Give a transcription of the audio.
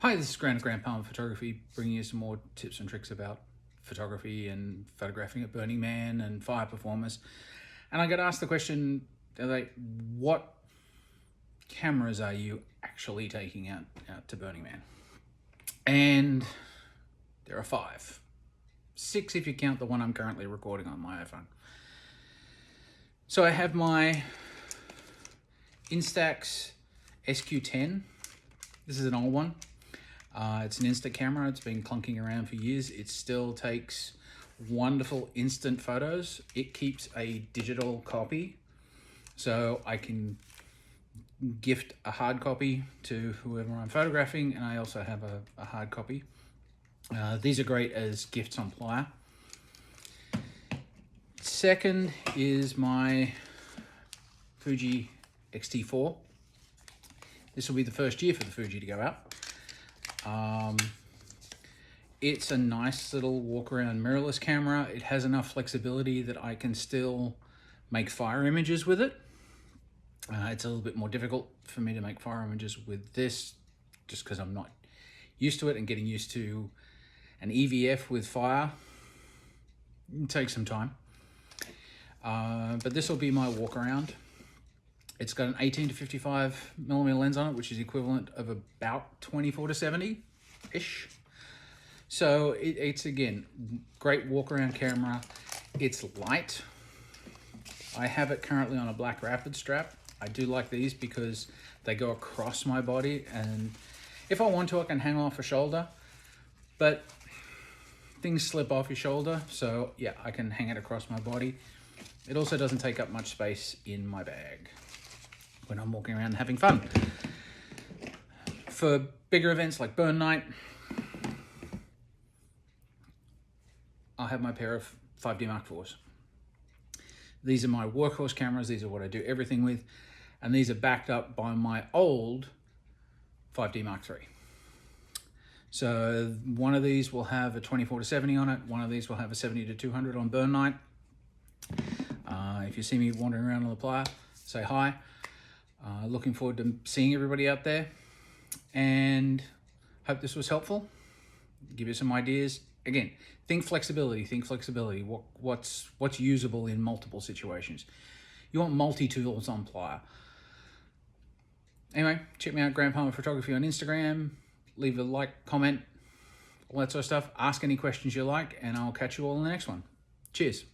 Hi, this is Grant Palmer Photography, bringing you some more tips and tricks about photography and photographing at Burning Man and fire performers. And I got asked the question, like, what cameras are you actually taking out to Burning Man? And there are 5. 6 if you count the one I'm currently recording on my iPhone. So I have my Instax SQ10. This is an old one. It's an Insta camera. It's been clunking around for years. It still takes wonderful instant photos. It keeps a digital copy, so I can gift a hard copy to whoever I'm photographing, and I also have a hard copy. These are great as gifts on Playa. Second is my Fuji X-T4. This will be the first year for the Fuji to go out. It's a nice little walk around mirrorless camera. It has enough flexibility that I can still make fire images with it. It's a little bit more difficult for me to make fire images with this just because I'm not used to it, and getting used to an EVF with fire it takes some time. But this will be my walk around. It's got an 18 to 55 millimeter lens on it, which is equivalent of about 24 to 70-ish. So it's, again, great walk around camera. It's light. I have it currently on a black rapid strap. I do like these because they go across my body, and if I want to, I can hang off a shoulder, but things slip off your shoulder. So yeah, I can hang it across my body. It also doesn't take up much space in my bag when I'm walking around and having fun. For bigger events like Burn Night, I'll have my pair of 5D Mark IVs. These are my workhorse cameras. These are what I do everything with. And these are backed up by my old 5D Mark III. So one of these will have a 24 to 70 on it. One of these will have a 70 to 200 on Burn Night. If you see me wandering around on the playa, say hi. Looking forward to seeing everybody out there, and hope this was helpful. Give you some ideas. Again, think flexibility. What's usable in multiple situations. You want multi-tools on Playa. Anyway, check me out, Grant Palmer Photography on Instagram. Leave a like, comment, all that sort of stuff. Ask any questions you like, and I'll catch you all in the next one. Cheers.